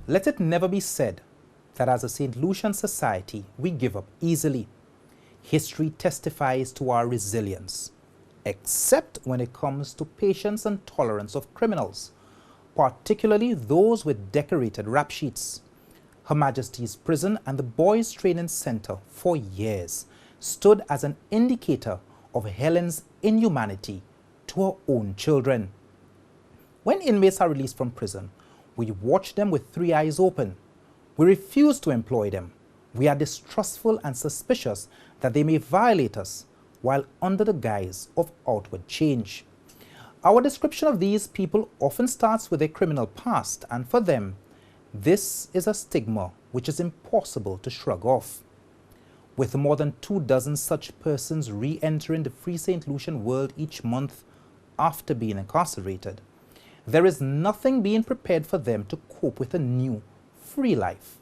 Let it never be said that as a St. Lucian society we give up easily. History testifies to our resilience, except when it comes to patience and tolerance of criminals, particularly those with decorated rap sheets. Her Majesty's Prison and the Boys Training Center for years stood as an indicator of Helen's inhumanity to her own children. When inmates are released from prison, we watch them with three eyes open. We refuse to employ them. We are distrustful and suspicious that they may violate us while under the guise of outward change. Our description of these people often starts with a criminal past, and for them, this is a stigma which is impossible to shrug off. With more than 24 such persons re-entering the Free St. Lucian world each month after being incarcerated, there is nothing being prepared for them to cope with a new, free life.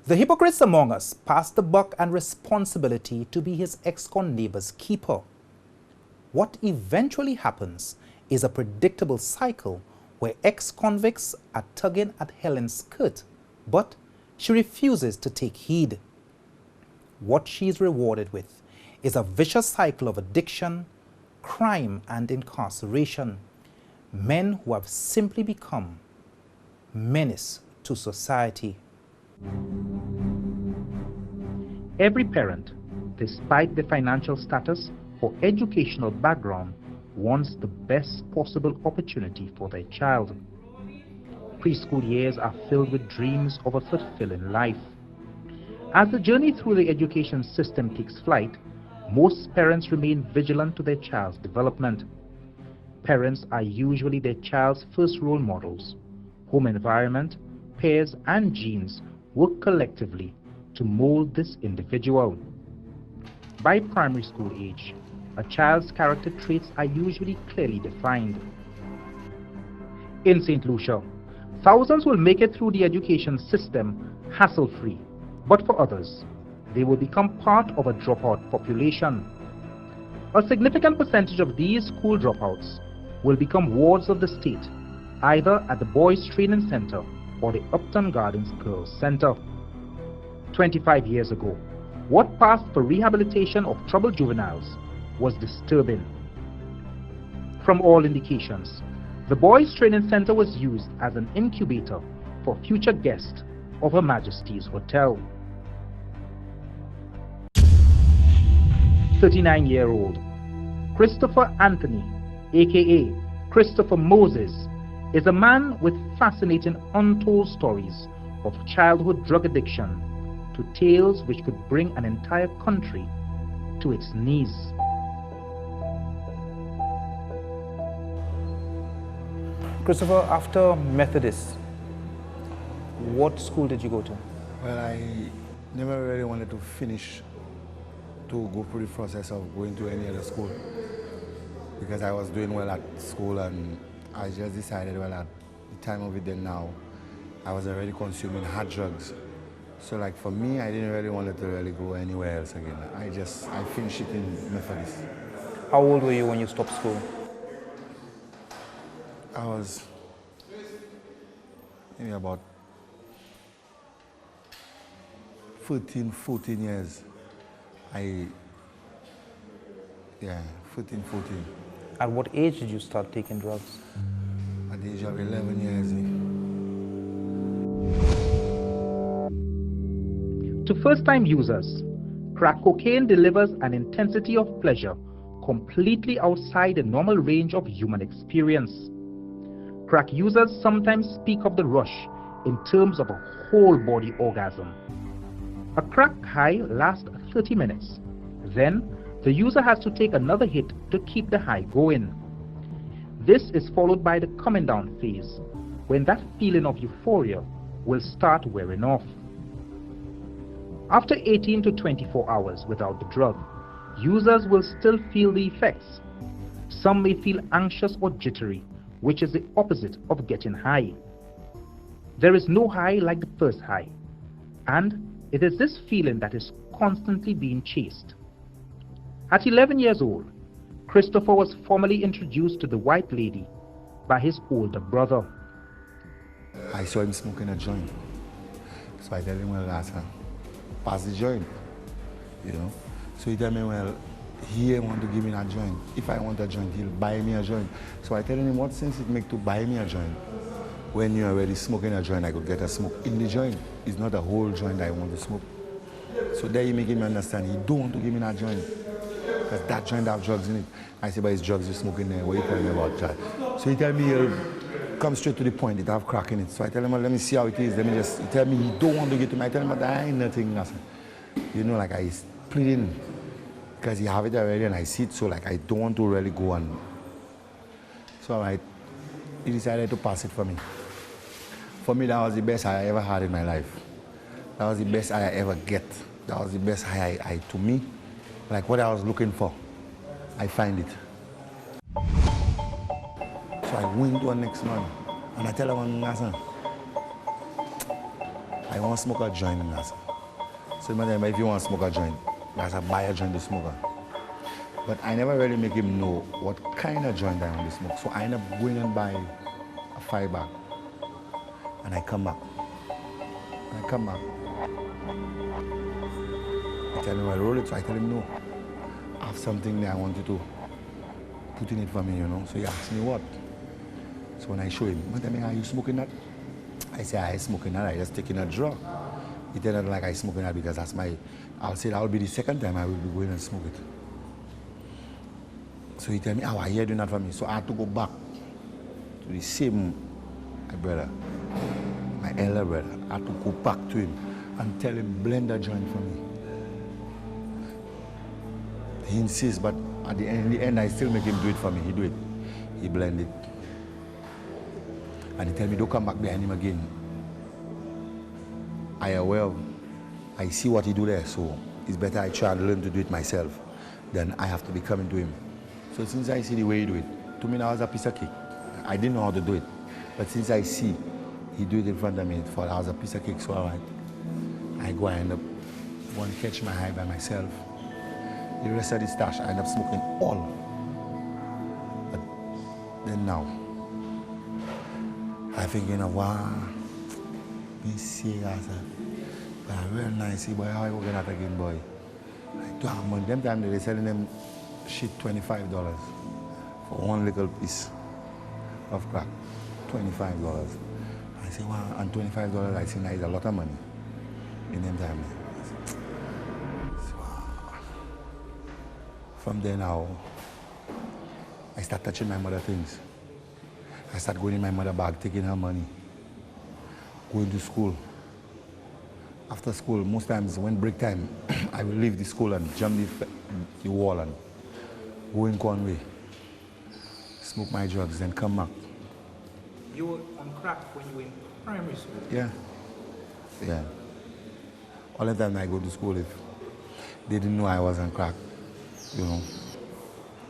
The hypocrites among us pass the buck and responsibility to be his ex-con neighbor's keeper. What eventually happens is a predictable cycle where ex-convicts are tugging at Helen's skirt, but she refuses to take heed. What she is rewarded with is a vicious cycle of addiction, crime, and incarceration. Men who have simply become menace to society. Every parent, despite their financial status or educational background, wants the best possible opportunity for their child. Preschool years are filled with dreams of a fulfilling life. As the journey through the education system takes flight, most parents remain vigilant to their child's development. Parents are usually their child's first role models. Home environment, peers, and genes work collectively to mold this individual. By primary school age, a child's character traits are usually clearly defined. In St. Lucia, thousands will make it through the education system hassle-free, but for others, they will become part of a dropout population. A significant percentage of these school dropouts will become wards of the state, either at the Boys Training Center or the Upton Gardens Girls Center. 25 years ago, what passed for rehabilitation of troubled juveniles was disturbing. From all indications, the Boys Training Center was used as an incubator for future guests of Her Majesty's Hotel. 39-year-old Christopher Anthony, aka Christopher Moses, is a man with fascinating untold stories of childhood drug addiction to tales which could bring an entire country to its knees. Christopher, after Methodist, what school did you go to? Well, I never really wanted to finish to go through the process of going to any other school because I was doing well at school, and I just decided, well, at the time of it then now, I was already consuming hard drugs. So like for me, I didn't really want to really go anywhere else again. I finished it in Methodist. How old were you when you stopped school? I was maybe about 13, 14 years. 13, 14. At what age did you start taking drugs? At the age of 11 years. To first-time users, crack cocaine delivers an intensity of pleasure completely outside the normal range of human experience. Crack users sometimes speak of the rush in terms of a whole-body orgasm. A crack high lasts 30 minutes. Then, the user has to take another hit to keep the high going. This is followed by the coming down phase, when that feeling of euphoria will start wearing off. After 18 to 24 hours without the drug, users will still feel the effects. Some may feel anxious or jittery, which is the opposite of getting high. There is no high like the first high, and it is this feeling that is constantly being chased. At 11 years old, Christopher was formally introduced to the white lady by his older brother. I saw him smoking a joint. So I tell him, well, Lassa, pass the joint, you know. So he tell me, well, he ain't want to give me a joint. If I want a joint, he'll buy me a joint. So I tell him, what sense it make to buy me a joint? When you're already smoking a joint, I could get a smoke in the joint. It's not a whole joint I want to smoke. So there you make him understand, he don't want to give me that joint. Because that joint have drugs in it. I say, but it's drugs you smoke in there. What are you telling me about that? So he tell me, he'll come straight to the point, it have crack in it. So I tell him, well, let me see how it is. He tell me he don't want to get to me. I tell him, but I ain't nothing. You know, like I pleading. Because he have it already and I see it, so like I don't want to really go on. So he decided to pass it for me. For me, that was the best high I ever had in my life. That was the best high I ever get. That was the best high to me. Like what I was looking for, I find it. So I went to the next man and I tell him, listen, I want to smoke a joint, listen. So he said, if you want to smoke a joint, I said, buy a joint to smoke. But I never really make him know what kind of joint I want to smoke. So I end up going and buy a 5-bag. And I come back. I tell him, well, roll it. So I tell him, no. I have something there I want you to put in it for me, you know. So he asks me what. So when I show him, he tell me, are you smoking that? I say, I ain't smoking that. I just taking a draw. He tell me like I smoking that because that's my, I'll say that will be the second time I will be going and smoke it. So he tell me, oh, you're doing that for me. So I had to go back to the same my brother, my elder brother. I had to go back to him and tell him, blend a joint for me. He insists, but at the end, I still make him do it for me. He do it. He blend it. And he tell me, don't come back behind him again. I see what he do there, so it's better I try and learn to do it myself than I have to be coming to him. So since I see the way he do it, to me that was a piece of cake. I didn't know how to do it, but since I see he do it in front of me, that was a piece of cake, so all right. I go and end up going to catch my high by myself. The rest of the stash, I end up smoking all. But then now, I'm thinking of, wow, me see, I said, but real nice, boy, how you working that again, boy? Like, damn, man, them time they're selling them shit $25 for one little piece of crack. $25. I say, wow, and $25, I see now is a lot of money in them time. From there now, I start touching my mother things. I start going in my mother's bag, taking her money, going to school. After school, most times when break time, I will leave the school and jump the wall and go in Conway, smoke my drugs, then come back. You were on crack when you were in primary school? Yeah. Yeah. All the time I go to school, if they didn't know I was on crack, you know.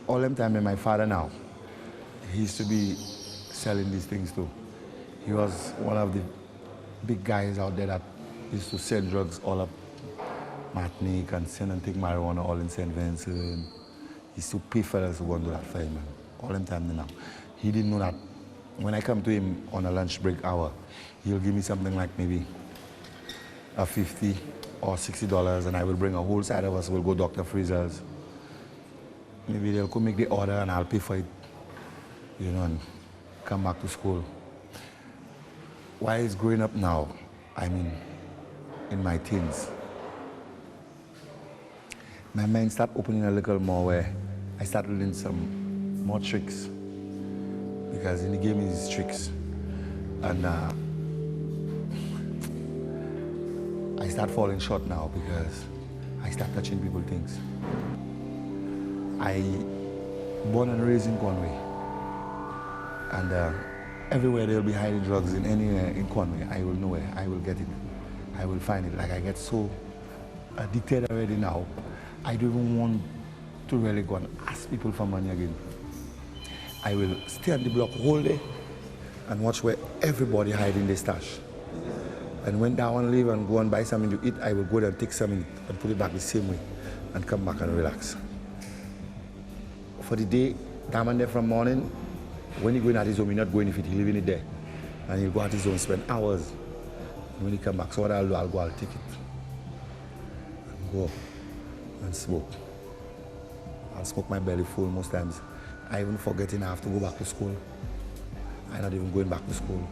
All the time, my father now, he used to be selling these things too. He was one of the big guys out there that used to sell drugs all up Martinique and send and take marijuana all in St. Vincent. He used to pay fellas to go and do that for him, man. All the time now. He didn't know that when I come to him on a lunch break hour, he'll give me something like maybe a $50 or $60, and I will bring a whole side of us, we'll go Dr. Freezer's. Maybe they'll come make the order and I'll pay for it, you know, and come back to school. While he's growing up now, I mean, in my teens, my mind started opening a little more where I started learning some more tricks. Because in the game is tricks. And I start falling short now because I start touching people things. I born and raised in Conway. And everywhere they'll be hiding drugs in anywhere in Conway, I will know it. I will get it. I will find it. Like I get so addicted already now, I don't even want to really go and ask people for money again. I will stay on the block all day and watch where everybody hiding their stash. And when that one leave and go and buy something to eat, I will go there and take something and put it back the same way and come back and relax. For the day, that man there from morning, when he going at his home, he's not going if he's leaving it there. And he'll go at his own, spend hours. And when he come back, so what I'll do, I'll take it. And go and smoke. I'll smoke my belly full most times. I even forgetting I have to go back to school. I'm not even going back to school.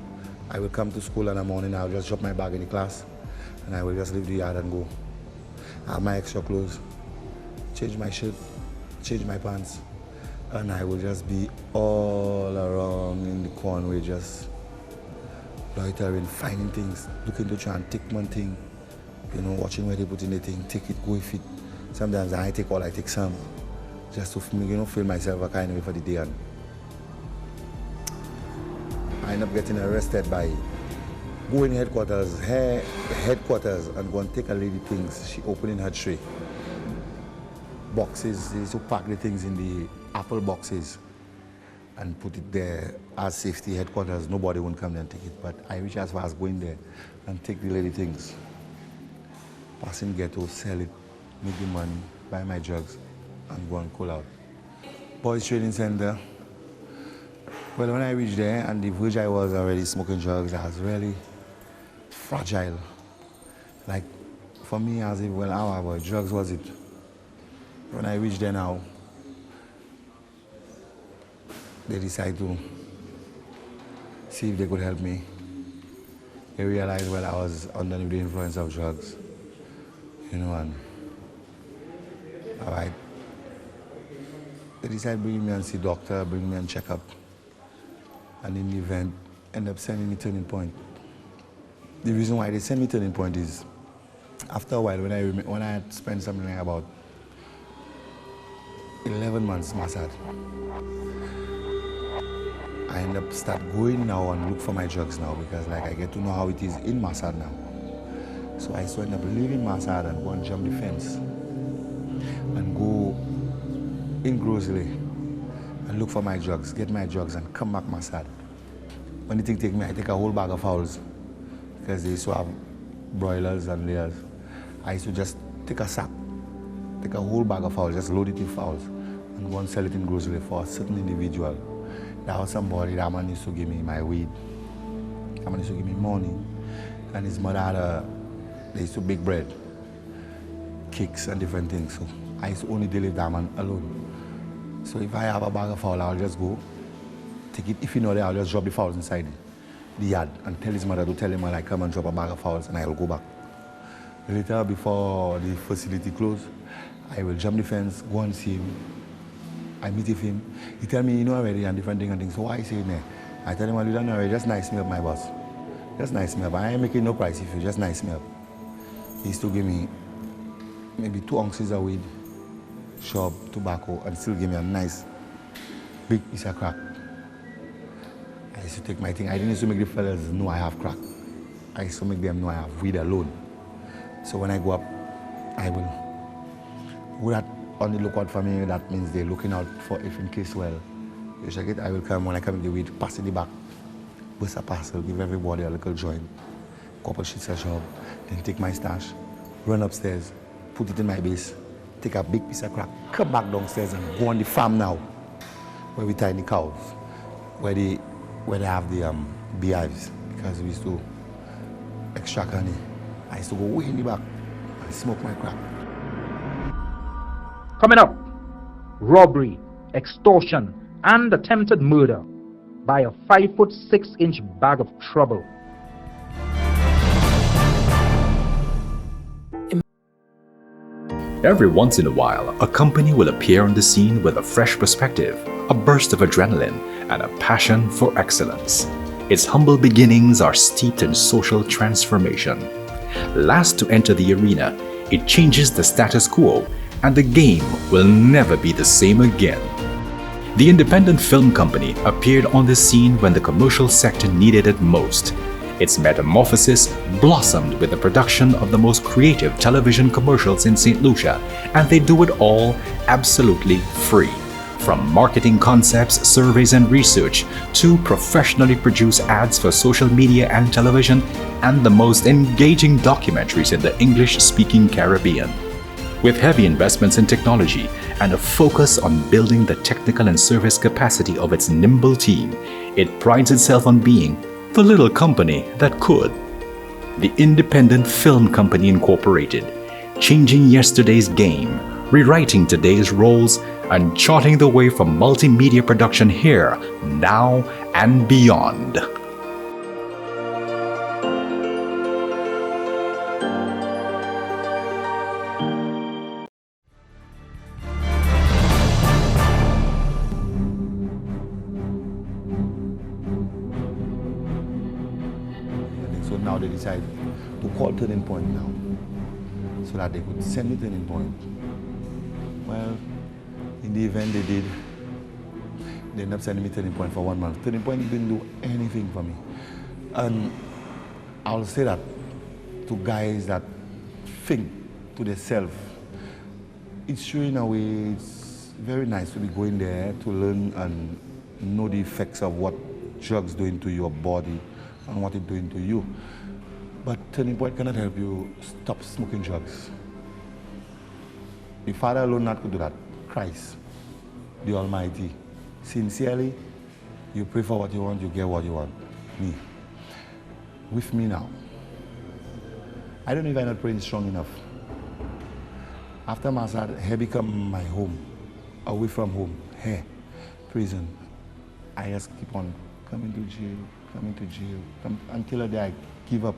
I will come to school in the morning, I'll just drop my bag in the class, and I will just leave the yard and go. I have my extra clothes, change my shirt, change my pants, and I will just be all around in the cornway, just loitering, finding things, looking to try and take one thing, you know, watching where they put in the thing, take it, go with it. Sometimes I take all, I take some, just to feel myself a kind of way for the day. And I end up getting arrested by going headquarters and go and take a lady things. She opening her tray. Boxes, they used to pack the things in the apple boxes and put it there as safety headquarters. Nobody won't come there and take it. But I reach as far as going there and take the lady things. Pass in ghetto, sell it, make the money, buy my drugs, and go and call out. Boys Training Center. Well, when I reached there, and the verge I was already smoking drugs, I was really fragile. Like, for me, I was like, well, how about drugs was it? When I reached there now, they decided to see if they could help me. They realized, well, I was under the influence of drugs, you know, and all right. They decided to bring me and see doctor, bring me and check up. And in the event, end up sending me Turning Point. The reason why they sent me Turning Point is, after a while, when I had spent something like about 11 months Mossad, I end up start going now and look for my drugs now, because like I get to know how it is in Mossad now. So I still end up leaving Mossad and go and jump the fence and go in Grosley and look for my drugs, get my drugs, and come back Mossad. When the thing take me, I take a whole bag of fowls, because they used to have broilers and layers. I used to just take a sack, take a whole bag of fowls, just load it with fowls, and go and sell it in Grosley for a certain individual. That was somebody, that man used to give me my weed. That man used to give me money. And his mother had they used to bake bread, cakes and different things. So I used to only deal with that man alone. So if I have a bag of fowl, I'll just go, take it. If you know that, I'll just drop the fowls inside the yard and tell his mother to tell him when I come and drop a bag of fowls, and I'll go back. Later, before the facility closed, I will jump the fence, go and see him. I meet with him. He tell me, you know already, and different things. So why is he in there? I tell him, well, you don't know already. Just nice me up, my boss. Just nice me up. I ain't making no price if you just nice me up. He used to give me maybe 2 ounces of weed, shrub, tobacco, and still give me a nice big piece of crack. I used to take my thing. I didn't used to make the fellas know I have crack. I used to make them know I have weed alone. So when I go up, I will go that on the lookout for me. That means they're looking out for if in case, well, you check it, I will come. When I come in the weed, pass in the back, bust a parcel, give everybody a little joint, couple sheets of job, then take my stash, run upstairs, put it in my base, take a big piece of crack, come back downstairs and go on the farm now, where we tie the cows, where they have the beehives, because we used to extract honey. I used to go way in the back and smoke my crack. Coming up, robbery, extortion, and attempted murder by a 5'6" bag of trouble. Every once in a while, a company will appear on the scene with a fresh perspective, a burst of adrenaline, and a passion for excellence. Its humble beginnings are steeped in social transformation. Last to enter the arena, it changes the status quo, and the game will never be the same again. The independent film company appeared on the scene when the commercial sector needed it most. Its metamorphosis blossomed with the production of the most creative television commercials in St. Lucia, and they do it all absolutely free. From marketing concepts, surveys and research, to professionally produced ads for social media and television, and the most engaging documentaries in the English-speaking Caribbean. With heavy investments in technology and a focus on building the technical and service capacity of its nimble team, it prides itself on being The little company that could. The Independent Film Company Incorporated, changing yesterday's game, rewriting today's roles, and charting the way for multimedia production here, now, and beyond. So now they decide to call Turning Point now, so that they could send me Turning Point. Well, in the event they did, they ended up sending me Turning Point for 1 month. Turning Point didn't do anything for me. And I'll say that to guys that think to themselves, it's true in a way, it's very nice to be going there to learn and know the effects of what drugs doing to your body and what it's doing to you. But Turning Point cannot help you stop smoking drugs. The Father alone not could do that. Christ, the Almighty. Sincerely, you pray for what you want, you get what you want. Me. With me now. I don't know if I'm not praying strong enough. After Master, here become my home. Away from home. Here. Prison. I just keep on coming to jail, until the day I give up.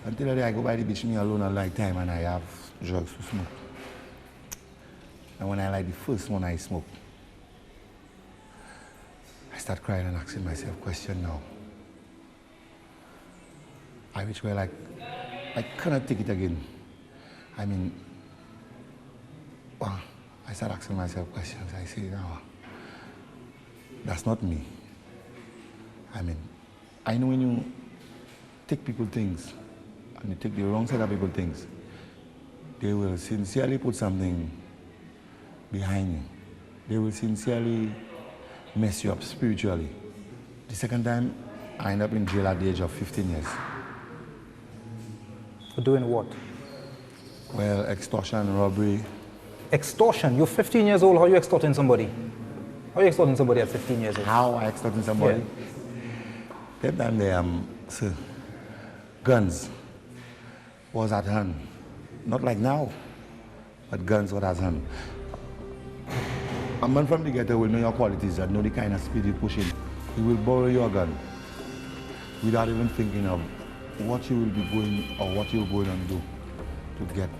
Until the day I go by the beach, me alone a lifetime and I have drugs to smoke. And when I light the first one I smoke, I start crying and asking myself question now. I which way like, I cannot take it again. I mean, I start asking myself questions. I say, no, that's not me. I mean, I know when you take people things and you take the wrong side of people things, they will sincerely put something behind you. They will sincerely mess you up spiritually. The second time, I ended up in jail at the age of 15 years. For doing what? Well, extortion, robbery. Extortion? You're 15 years old, how are you extorting somebody? How are you extorting somebody at 15 years old? How I extorting somebody? Yeah. That time they, guns was at hand. Not like now, but guns were at hand. A man from the ghetto will know your qualities and know the kind of speed you're pushing. He will borrow your gun without even thinking of what you will be going or what you're going to do to get.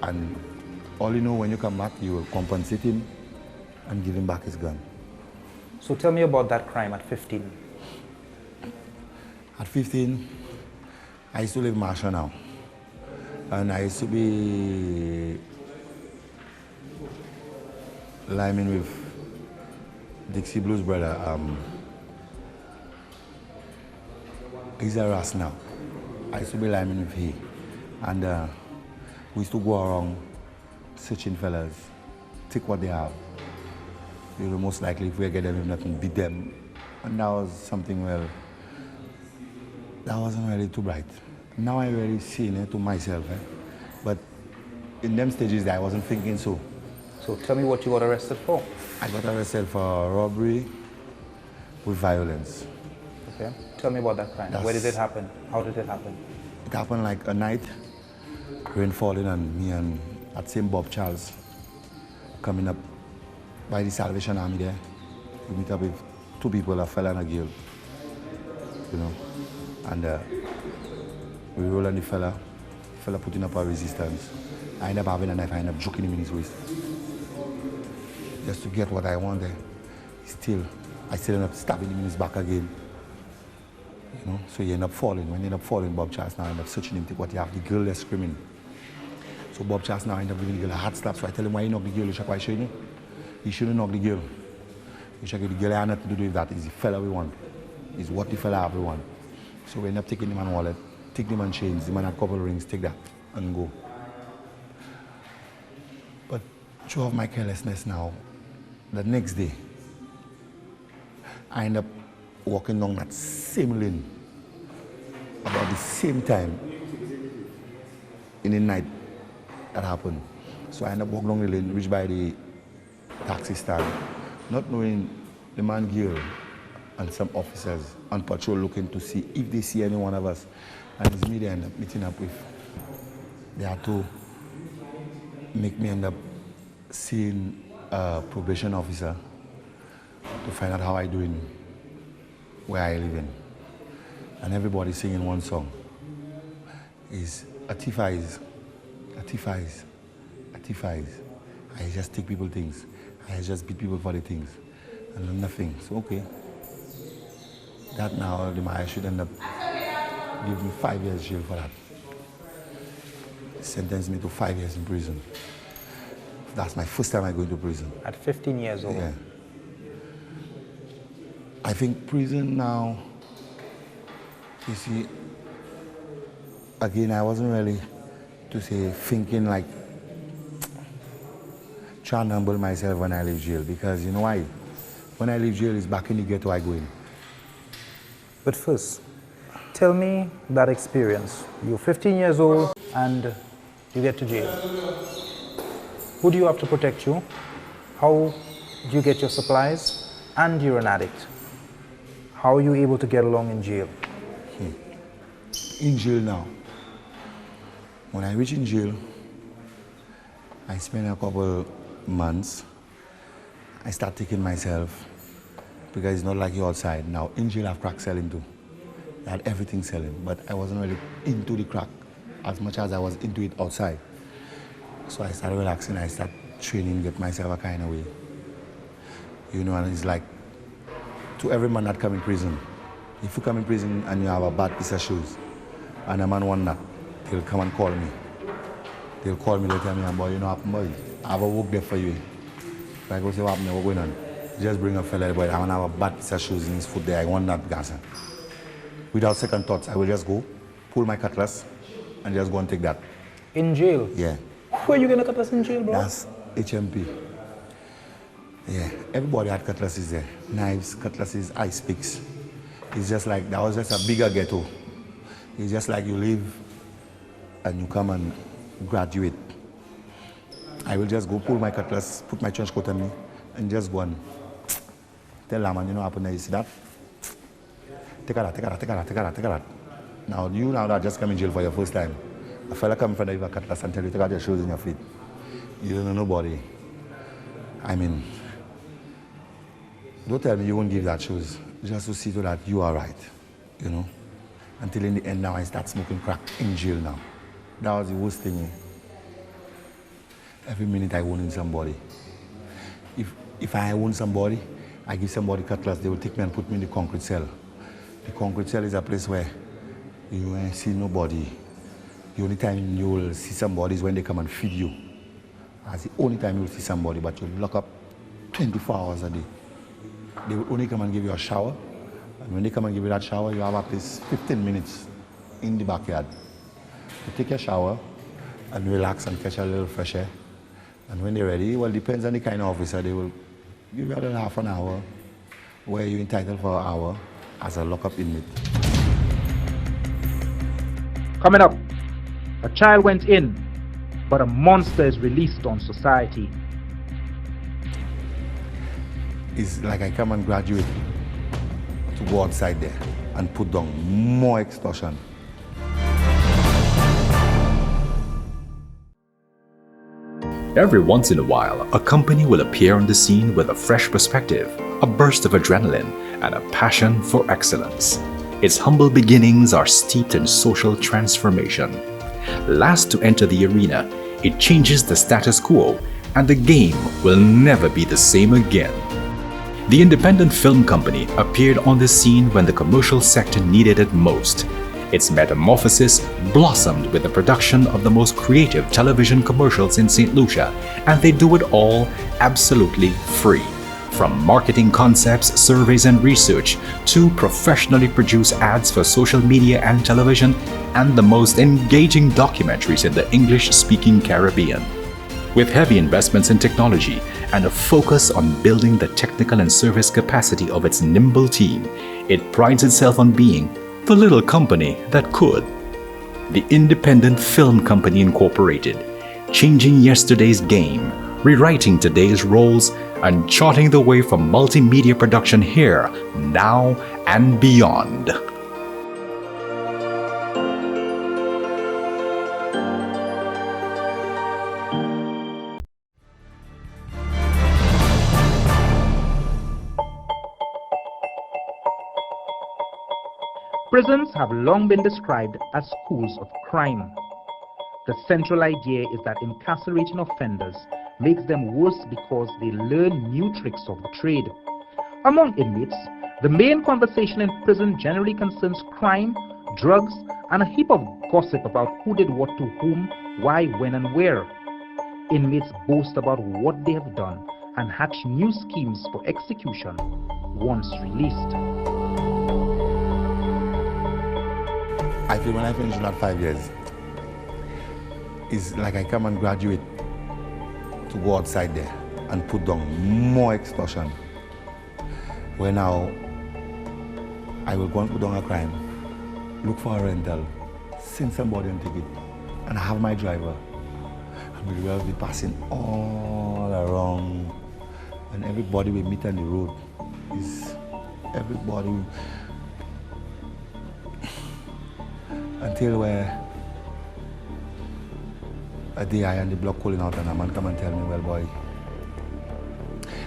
And all you know, when you come back, you will compensate him and give him back his gun. So tell me about that crime at 15. At 15, I used to live in Marshall now. And I used to be liming with Dixie Blues brother. He's a Ras now. I used to be liming with him. And we used to go around searching fellas, take what they have. You know, most likely if we get them, if nothing, beat them. And that was something, well, that wasn't really too bright. Now I really seen it to myself. But in them stages, I wasn't thinking so. So tell me what you got arrested for. I got arrested for robbery with violence. Okay. Tell me about that crime. Where did it happen? How did it happen? It happened like a night, rain falling on me and at St. Bob Charles, coming up by the Salvation Army there. We meet up with two people, a fella and a girl, you know. And we roll on the fella putting up a resistance. I end up having a knife, I end up joking him in his waist. Just to get what I wanted. I still end up stabbing him in his back again. You know, so he end up falling. When he end up falling, Bob Charles now end up searching him, take what he have. The girl there screaming. So Bob Charles now end up giving the girl a hard slap. So I tell him, why you knock the girl? You check why shouldn't you? He shouldn't knock the girl. You check the girl had nothing to do with that. It's the fella we want. It's what the fella have we want. So we end up taking the man wallet, take the man chains, the man had a couple of rings, take that and go. But through of my carelessness now, the next day, I end up walking down that same lane about the same time in the night that happened. So I end up walking down the lane, reach by the taxi stand, not knowing the man girl and some officers on patrol looking to see if they see any one of us. And it's me they end up meeting up with. They had to make me end up seeing a probation officer to find out how I doing where I live in. And everybody singing one song. Is a thief eyes, a thief eyes, a thief eyes. I just take people things. I just beat people for the things. And nothing. So okay. That now I should end up give me 5 years jail for that. Sentenced me to 5 years in prison. That's my first time I go into prison. At 15 years old? Yeah. I think prison now, you see, again, I wasn't really, to say, thinking like, trying to humble myself when I leave jail, because you know why? When I leave jail, it's back in the ghetto I go in. But first, tell me that experience. You're 15 years old and you get to jail. Who do you have to protect you? How do you get your supplies? And you're an addict. How are you able to get along in jail? In jail now. When I reach in jail, I spend a couple months. I start taking myself, because it's not like you outside. Now, in jail, I have crack selling too. I had everything selling, but I wasn't really into the crack as much as I was into it outside. So I started relaxing, I started training, get myself a kind of way. You know, and it's like, to every man that come in prison, if you come in prison and you have a bad piece of shoes, and a man want that, they'll come and call me. They'll call me, they'll tell me, boy, you know, boy, I have a work there for you. If I go say, what happened, what's going on? Just bring a fella, boy, I want to have a bad piece of shoes in his foot there, I want that gas. Without second thoughts, I will just go, pull my cutlass, and just go and take that. In jail? Yeah. Where are you going to cutlass in jail, bro? That's HMP. Yeah, everybody had cutlasses there. Knives, cutlasses, ice picks. It's just like, that was just a bigger ghetto. It's just like you live and you come and graduate. I will just go pull my cutlass, put my trench coat on me, and just go and tell them, man, you know what happened there, you see that? Take a lot, take a lot, take a lot, take a lot, take a lot. Now, you now that just come in jail for your first time. A fella come in front of you with a cutlass and tell you, take out your shoes in your feet. You don't know nobody. I mean, don't tell me you won't give that shoes, just to see to that you are right, you know? Until in the end now I start smoking crack in jail now. That was the worst thing. Every minute I wound somebody. If I wound somebody, I give somebody cutlass, they will take me and put me in the concrete cell. The concrete cell is a place where you won't see nobody. The only time you will see somebody is when they come and feed you. That's the only time you will see somebody, but you'll lock up 24 hours a day. They will only come and give you a shower. And when they come and give you that shower, you have at least 15 minutes in the backyard. You take a shower and relax and catch a little fresh air. And when they're ready, well, it depends on the kind of officer, they will give you a little half an hour where you're entitled for an hour as a lockup inmate. Coming up, a child went in, but a monster is released on society. It's like I come and graduate to go outside there and put down more extortion. Every once in a while, a company will appear on the scene with a fresh perspective, a burst of adrenaline, and a passion for excellence. Its humble beginnings are steeped in social transformation. Last to enter the arena, it changes the status quo, and the game will never be the same again. The independent film company appeared on the scene when the commercial sector needed it most. Its metamorphosis blossomed with the production of the most creative television commercials in St. Lucia, and they do it all absolutely free. From marketing concepts, surveys and research, to professionally produced ads for social media and television, and the most engaging documentaries in the English-speaking Caribbean. With heavy investments in technology and a focus on building the technical and service capacity of its nimble team, it prides itself on being the little company that could. The Independent Film Company Incorporated, changing yesterday's game rewriting today's roles and charting the way for multimedia production here, now, and beyond. Prisons have long been described as schools of crime. The central idea is that incarcerating offenders makes them worse because they learn new tricks of the trade. Among inmates, the main conversation in prison generally concerns crime, drugs, and a heap of gossip about who did what to whom, why, when, and where. Inmates boast about what they have done and hatch new schemes for execution once released. I feel when I finish that 5 years, it's like I come and graduate to go outside there and put down more extortion. Where now I will go and put down a crime, look for a rental, send somebody and take it, and I have my driver. And we will be passing all around, and everybody we meet on the road is everybody. Until where a day I on the block calling out and a man come and tell me, well boy,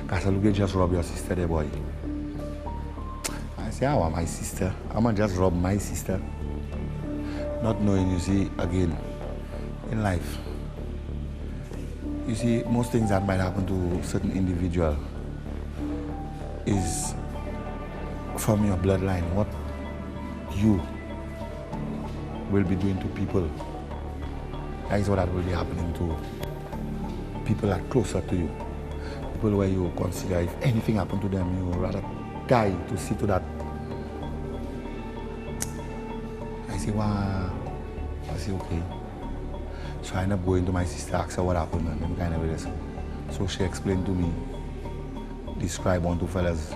Casa Luge just rob your sister there, boy. I say, how am my sister? I'm gonna just rob my sister. Not knowing, you see, again, in life, you see, most things that might happen to a certain individual is from your bloodline, what you will be doing to people. That is what that will be happening to people that are closer to you. People where you consider if anything happened to them, you would rather die to see to that. I say, wow. I say, okay. So I end up going to my sister, ask her what happened, and then kind of this. So she explained to me, describe one, two fellas.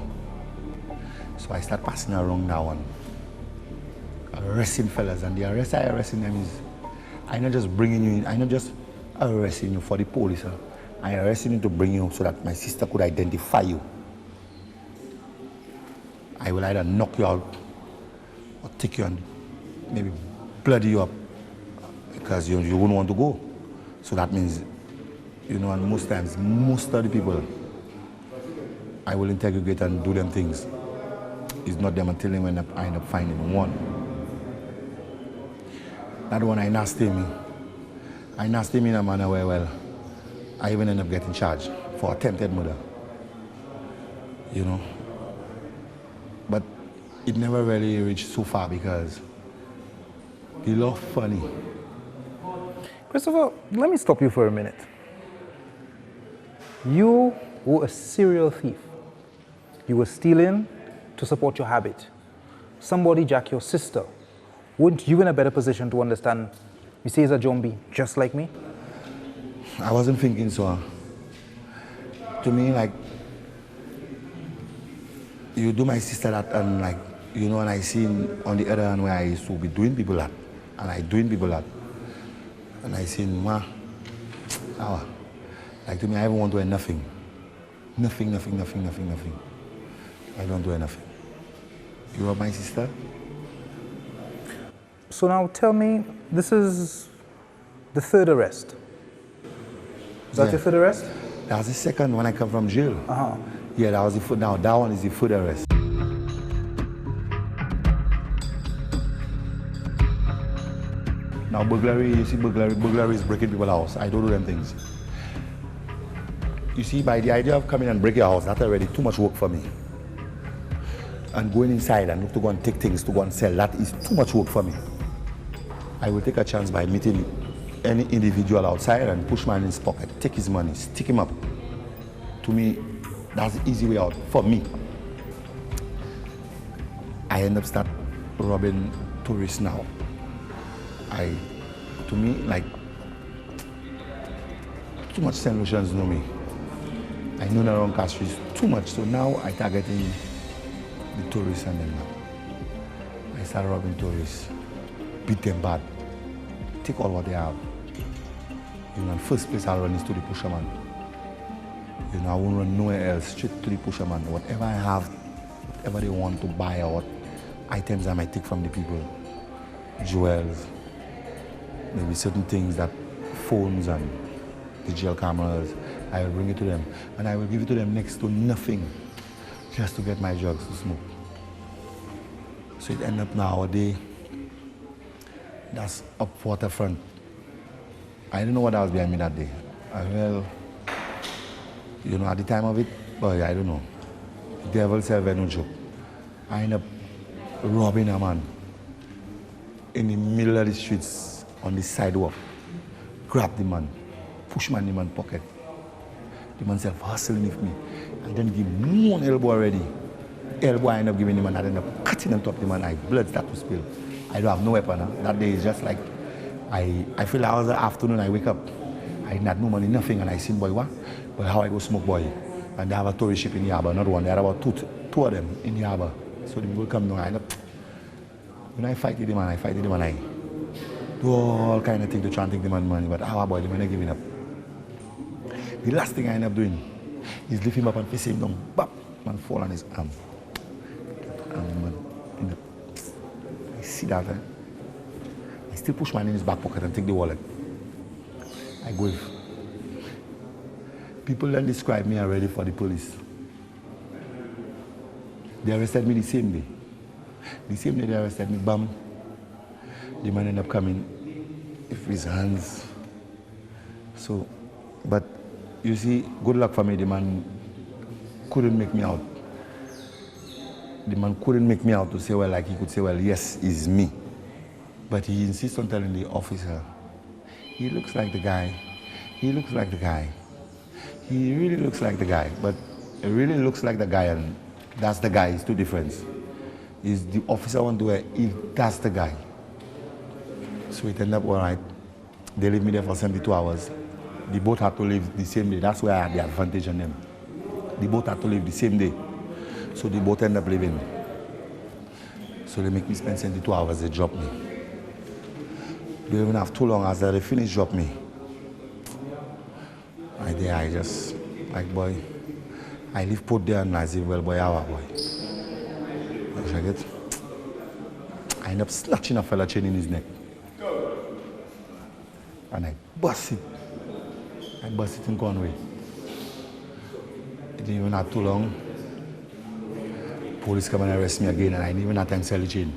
So I start passing around now and arresting fellas, and the arrest I arresting them is, I'm not just bringing you in, I'm not just arresting you for the police. I'm arresting you to bring you so that my sister could identify you. I will either knock you out or take you and maybe bloody you up because you wouldn't want to go. So that means, you know, and most times, most of the people I will interrogate and do them things. It's not them until I end up finding one. That one I nasty me. I nasty me in a manner where, well, I even end up getting charged for attempted murder. You know? But it never really reached so far because the law funny. Christopher, let me stop you for a minute. You were a serial thief. You were stealing to support your habit. Somebody jacked your sister. Weren't you in a better position to understand you say he's a zombie just like me? I wasn't thinking so. To me, like, you do my sister that, and like, you know, and I seen on the other hand where I used to be doing people that, and I doing people that, and I seen, ma, like to me, I don't want to do nothing. Nothing. I don't do nothing. You are my sister? So now tell me, this is the third arrest. Is that your third arrest? That was the second when I come from jail. Yeah, that was the foot. Now that one is the foot arrest. Now burglary, you see burglary is breaking people's house. I don't do them things. You see, by the idea of coming and breaking your house, that's already too much work for me. And going inside and look to go and take things to go and sell, that is too much work for me. I will take a chance by meeting any individual outside and push man in his pocket, take his money, stick him up. To me, that's the easy way out for me. I end up start robbing tourists now. To me, like, too much St. Lucians know me. I know around Castries too much, so now I targeting the tourists and them now. I start robbing tourists, beat them bad, take all what they have. You know, first place I'll run is to the pusherman. You know, I won't run nowhere else, straight to the pusherman. Whatever I have, whatever they want to buy or what items I might take from the people, jewels, maybe certain things that phones and digital cameras, I will bring it to them. And I will give it to them next to nothing, just to get my drugs to smoke. So it ended up nowadays, that's up waterfront. I didn't know what was behind me that day. Well, you know, at the time of it, boy, I don't know. The devil self no joke. I ended up robbing a man in the middle of the streets on the sidewalk. Grab the man, push man in the man's pocket. The man self hustling with me. And then give me one elbow already. Elbow I end up giving the man, I end up cutting on top of the man. Blood start to spill. I don't have no weapon. Huh? That day is just like, I feel like the afternoon I wake up. I had no money, nothing, and I seen boy, what? Well, how I go smoke boy. And they have a tourist ship in the harbor, not one, they had about two of them in the harbor. So the people come down, I end up, when I fight with the man, I do all kind of things to try and take the man money, but our boy, the man ain't giving up. The last thing I end up doing is lift him up and face him down, bap, man fall on his arm. And man, I see that, I still push man in his back pocket and take the wallet. I go with. People then describe me already for the police. They arrested me the same day. The same day they arrested me, bam. The man ended up coming with his hands. So, but you see, good luck for me, the man couldn't make me out. The man couldn't make me out to say, well, like he could say, well, yes, it's me. But he insists on telling the officer, he looks like the guy. He looks like the guy. He really looks like the guy. But it really looks like the guy, and that's the guy. It's two difference. Is the officer want to wear if that's the guy. So it ended up all right. They leave me there for 72 hours. The boat had to leave the same day. That's where I had the advantage on them. The boat had to leave the same day. So the boat ended up leaving. So they make me spend 72 hours. They drop me. They don't even have too long as they finish drop me. I just, like boy, I leave put there and I say, well boy, how boy? I get, I end up snatching a fella chain in his neck. And I bust it. I bust it in Conway. It didn't even have too long. Police come and arrest me again and I didn't even have time to sell the chain.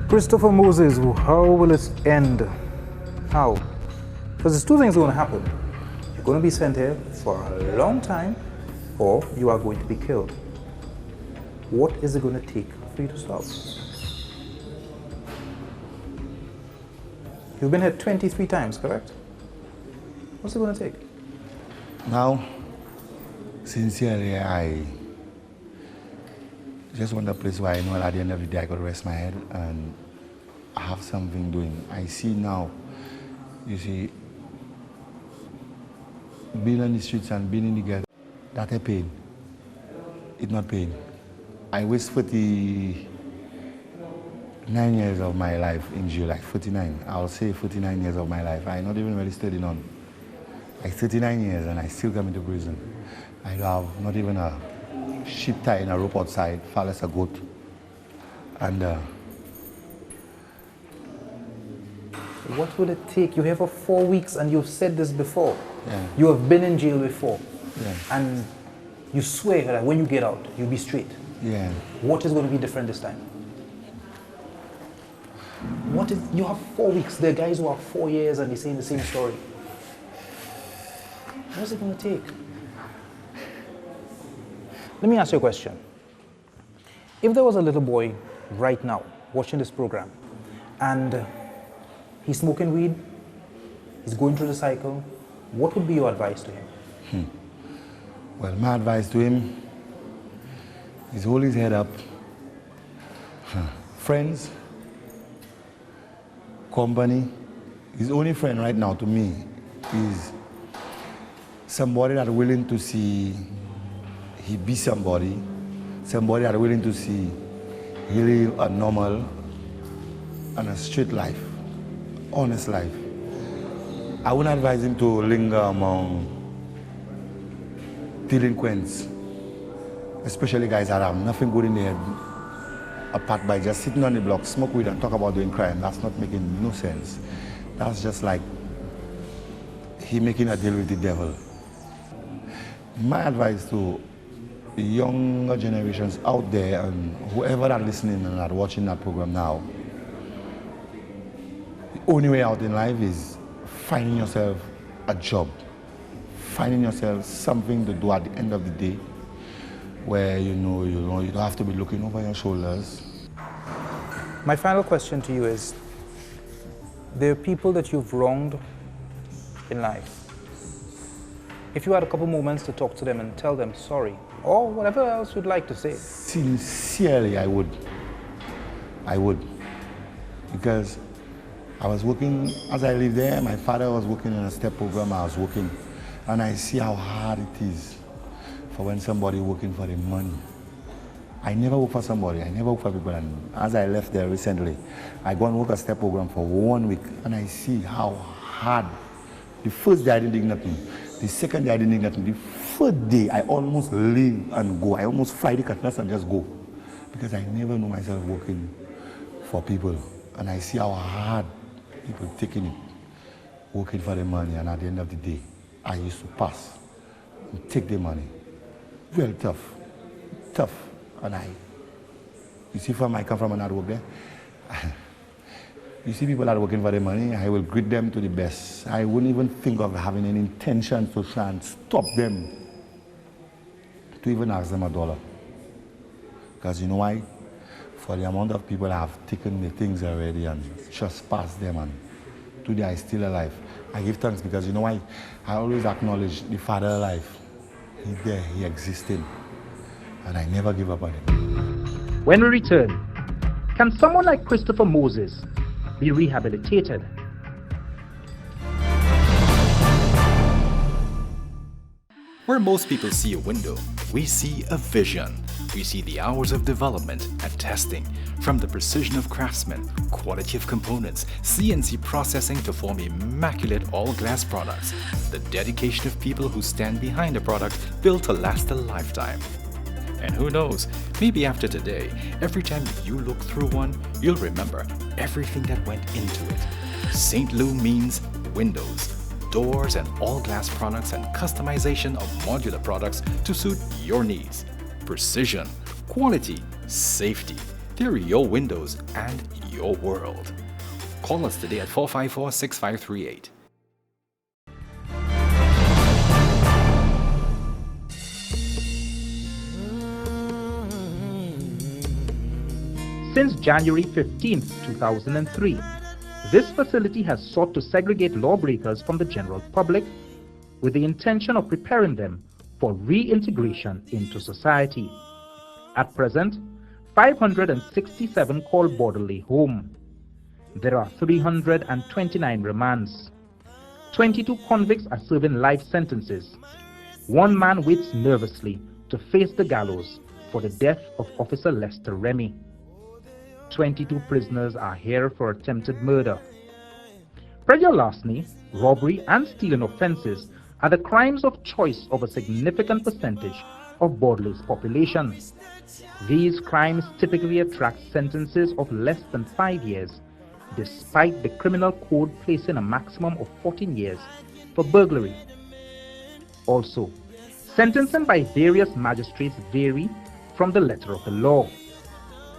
Christopher Moses, how will it end? How? Because there's two things going to happen. You're going to be sent here for a long time, or you are going to be killed. What is it going to take for you to stop? You've been here 23 times, correct? What's it going to take? Now, sincerely, I just want a place where I know at the end of the day I could rest my head and have something doing. I see now, you see, being on the streets and being in the ghetto, that's a pain. It's not pain. I waste 49 years of my life in jail, like 49. I'll say 49 years of my life. I'm not even really studying on. Like 39 years and I still come into prison. I don't have not even a sheep tied in a rope outside, far less a goat. And what will it take? You're here for 4 weeks and you've said this before. Yeah. You have been in jail before. Yeah. And you swear that when you get out, you'll be straight. Yeah. What is going to be different this time? You have 4 weeks. There are guys who have 4 years and they're saying the same story. What's it going to take? Let me ask you a question. If there was a little boy right now watching this program and he's smoking weed, he's going through the cycle, what would be your advice to him? Well, my advice to him is hold his head up. Friends, company. His only friend right now to me is somebody that's willing to see he be somebody that willing to see he live a normal and a straight life, honest life. I wouldn't advise him to linger among delinquents, especially guys that have nothing good in their head, apart by just sitting on the block, smoke weed and talk about doing crime. That's not making no sense. That's just like he making a deal with the devil. My advice to the younger generations out there and whoever are listening and are watching that program now, the only way out in life is finding yourself a job, finding yourself something to do at the end of the day where you don't have to be looking over your shoulders. My final question to you is, there are people that you've wronged in life. If you had a couple moments to talk to them and tell them sorry, or whatever else you'd like to say. Sincerely, I would. Because I was working, as I lived there, my father was working in a step program, I was working, and I see how hard it is for when somebody working for the money. I never work for somebody, I never work for people, and as I left there recently, I go and work a step program for 1 week, and I see how hard. The first day I didn't do nothing, the second day I didn't do nothing, the third day I almost leave and go. I almost fly the cutlass and just go, because I never know myself working for people, and I see how hard people taking it, working for the money, and at the end of the day, I used to pass and take the money. Very tough. And you see, I come from another work there. You see people that are working for the money, I will greet them to the best. I wouldn't even think of having any intention to try and stop them, to even ask them $1. Because you know why? For the amount of people that have taken the things already and just passed them, and today I still alive. I give thanks because you know why? I always acknowledge the Father alive. He's there, he existed. And I never give up on him. When we return, can someone like Christopher Moses be rehabilitated? Where most people see a window, we see a vision. We see the hours of development and testing, from the precision of craftsmen, quality of components, CNC processing to form immaculate all-glass products, the dedication of people who stand behind a product built to last a lifetime. And who knows, maybe after today, every time you look through one, you'll remember everything that went into it. St. Lou means windows, doors, and all-glass products, and customization of modular products to suit your needs. Precision, quality, safety. They're your windows and your world. Call us today at 454-6538. Since January 15, 2003, this facility has sought to segregate lawbreakers from the general public with the intention of preparing them for reintegration into society. At present, 567 call Borderley home. There are 329 remands. 22 convicts are serving life sentences. One man waits nervously to face the gallows for the death of Officer Lester Remy. 22 prisoners are here for attempted murder. Prejudice, larceny, robbery, and stealing offenses are the crimes of choice of a significant percentage of Borderley's population. These crimes typically attract sentences of less than 5 years, despite the criminal code placing a maximum of 14 years for burglary. Also, sentencing by various magistrates vary from the letter of the law.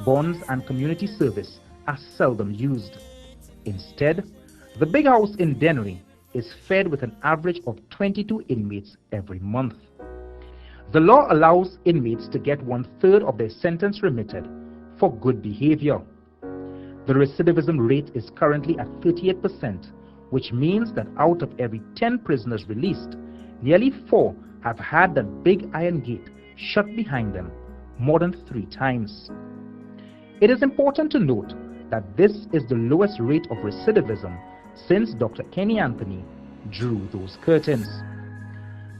Bonds and community service are seldom used. Instead, the big house in Dennery is fed with an average of 22 inmates every month. The law allows inmates to get 1/3 of their sentence remitted for good behavior. The recidivism rate is currently at 38%, which means that out of every 10 prisoners released, nearly 4 have had that big iron gate shut behind them more than 3 times. It is important to note that this is the lowest rate of recidivism since Dr. Kenny Anthony drew those curtains.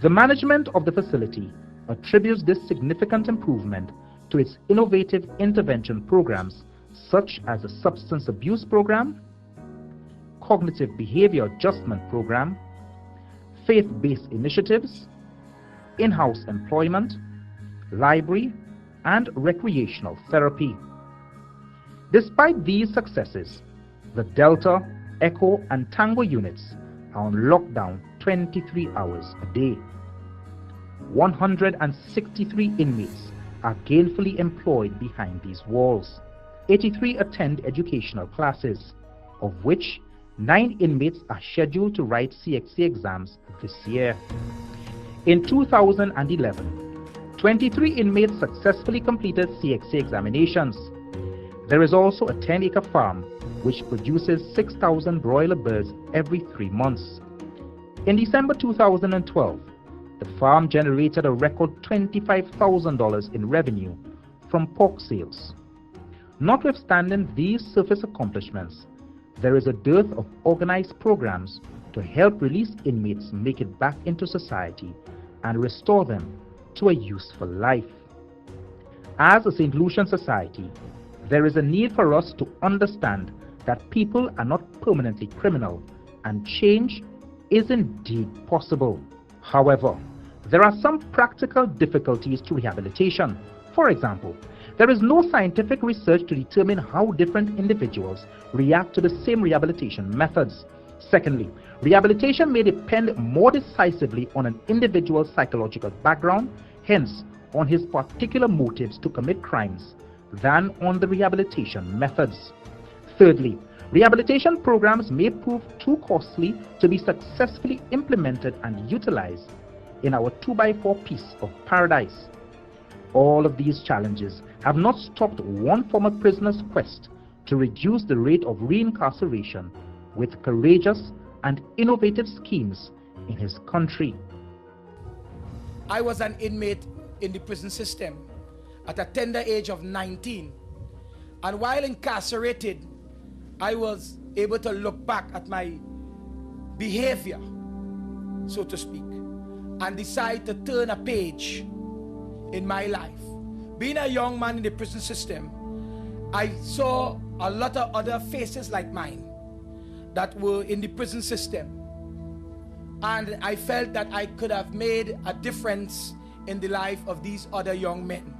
The management of the facility attributes this significant improvement to its innovative intervention programs such as the Substance Abuse Program, Cognitive Behavior Adjustment Program, faith-based initiatives, in-house employment, library, and recreational therapy. Despite these successes, the Delta, Echo, and Tango units are on lockdown 23 hours a day. 163 inmates are gainfully employed behind these walls. 83 attend educational classes, of which 9 inmates are scheduled to write CXC exams this year. In 2011, 23 inmates successfully completed CXC examinations. There is also a 10-acre farm which produces 6,000 broiler birds every 3 months. In December 2012, the farm generated a record $25,000 in revenue from pork sales. Notwithstanding these surface accomplishments, there is a dearth of organized programs to help release inmates make it back into society and restore them to a useful life. As a St. Lucian society, there is a need for us to understand that people are not permanently criminal and change is indeed possible. However, there are some practical difficulties to rehabilitation. For example, there is no scientific research to determine how different individuals react to the same rehabilitation methods. Secondly, rehabilitation may depend more decisively on an individual's psychological background, hence on his particular motives to commit crimes, than on the rehabilitation methods. Thirdly, rehabilitation programs may prove too costly to be successfully implemented and utilized in our 2x4 piece of paradise. All of these challenges have not stopped one former prisoner's quest to reduce the rate of reincarceration with courageous and innovative schemes in his country. I was an inmate in the prison system at a tender age of 19, and while incarcerated, I was able to look back at my behavior, so to speak, and decide to turn a page in my life. Being a young man in the prison system, I saw a lot of other faces like mine that were in the prison system, and I felt that I could have made a difference in the life of these other young men.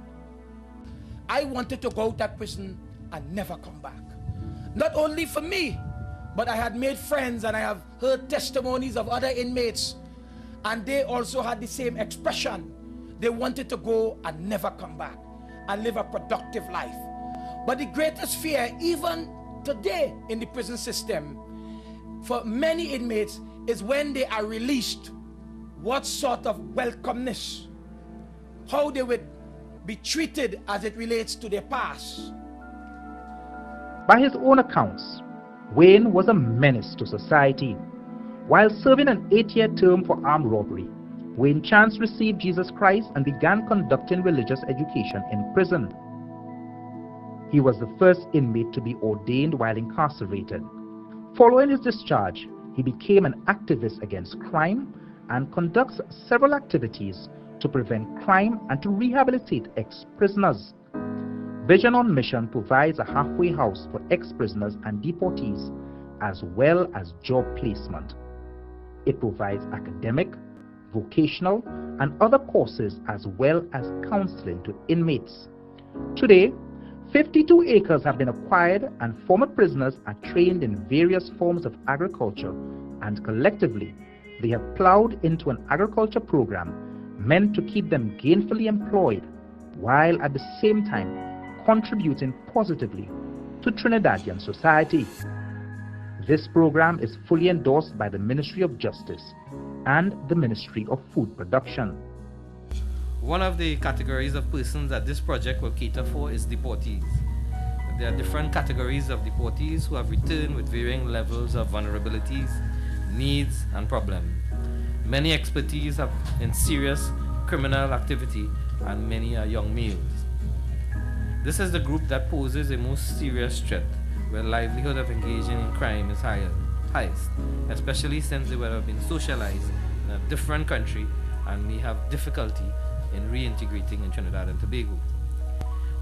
I wanted to go to prison and never come back. Not only for me, but I had made friends and I have heard testimonies of other inmates, and they also had the same expression. They wanted to go and never come back and live a productive life. But the greatest fear, even today in the prison system, for many inmates is when they are released, what sort of welcomeness, how they would be treated as it relates to their past. By his own accounts, Wayne was a menace to society. While serving an 8-year term for armed robbery, Wayne Chance received Jesus Christ and began conducting religious education in prison. He was the first inmate to be ordained while incarcerated. Following his discharge, he became an activist against crime and conducts several activities to prevent crime and to rehabilitate ex-prisoners. Vision on Mission provides a halfway house for ex-prisoners and deportees, as well as job placement. It provides academic, vocational, and other courses, as well as counseling to inmates. Today, 52 acres have been acquired and former prisoners are trained in various forms of agriculture, and collectively, they have plowed into an agriculture program meant to keep them gainfully employed, while at the same time contributing positively to Trinidadian society. This program is fully endorsed by the Ministry of Justice and the Ministry of Food Production. One of the categories of persons that this project will cater for is deportees. There are different categories of deportees who have returned with varying levels of vulnerabilities, needs, and problems. Many expertise have in serious criminal activity, and many are young males. This is the group that poses a most serious threat, where likelihood of engaging in crime is highest, especially since they would have been socialized in a different country and may have difficulty in reintegrating in Trinidad and Tobago.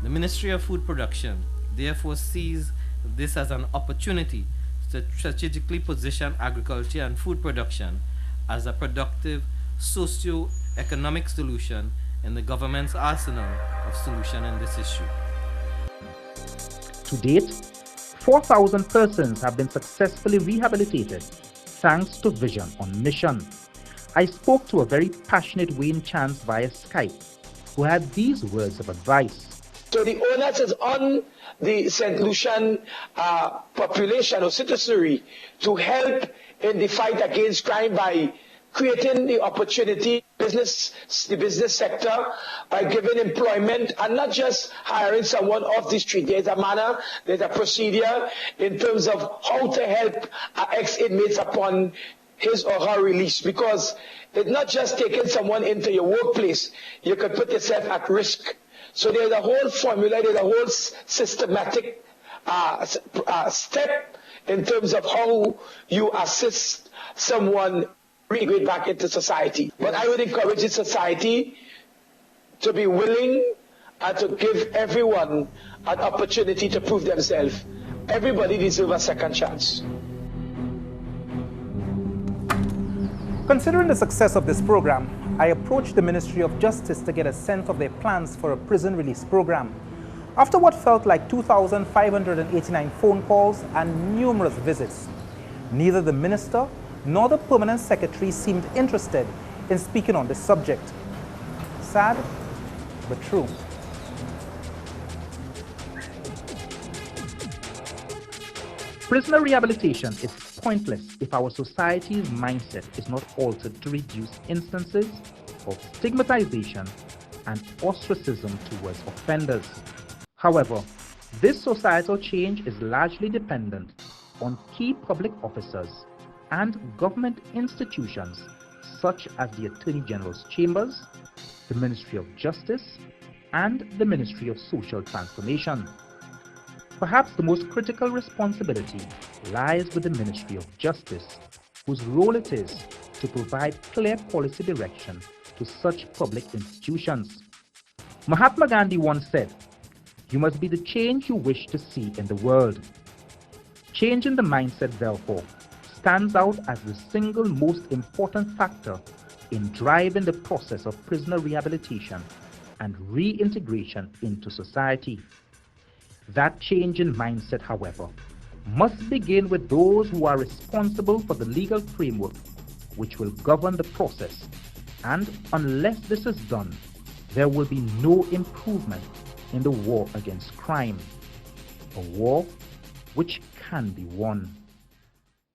The Ministry of Food Production therefore sees this as an opportunity to strategically position agriculture and food production as a productive socio-economic solution in the government's arsenal of solution in this issue. To date, 4,000 persons have been successfully rehabilitated thanks to Vision on Mission. I spoke to a very passionate Wayne Chance via Skype, who had these words of advice. So the onus is on the St. Lucian population or citizenry to help in the fight against crime by creating the opportunity, the business sector, by giving employment and not just hiring someone off the street. There's a manner, there's a procedure in terms of how to help ex-inmates upon his or her release, because it's not just taking someone into your workplace. You could put yourself at risk. So there's a whole formula, there's a whole systematic step in terms of how you assist someone reintegrate back into society. But I would encourage the society to be willing and to give everyone an opportunity to prove themselves. Everybody deserves a second chance. Considering the success of this program, I approached the Ministry of Justice to get a sense of their plans for a prison release program. After what felt like 2,589 phone calls and numerous visits, neither the minister nor the permanent secretary seemed interested in speaking on this subject. Sad, but true. Prisoner rehabilitation is pointless if our society's mindset is not altered to reduce instances of stigmatization and ostracism towards offenders. However, this societal change is largely dependent on key public officers and government institutions such as the Attorney General's Chambers, the Ministry of Justice, and the Ministry of Social Transformation. Perhaps the most critical responsibility lies with the Ministry of Justice, whose role it is to provide clear policy direction to such public institutions. Mahatma Gandhi once said, "You must be the change you wish to see in the world." Changing the mindset, therefore, stands out as the single most important factor in driving the process of prisoner rehabilitation and reintegration into society. That change in mindset, however, must begin with those who are responsible for the legal framework which will govern the process, and unless this is done, there will be no improvement in the war against crime, a war which can be won.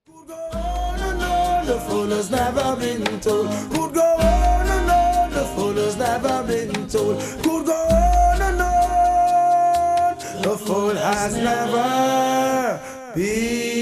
Could go on and on, the fool has never been told. Could go on and on, the fool has never been told. Could go on and on, the fool has never been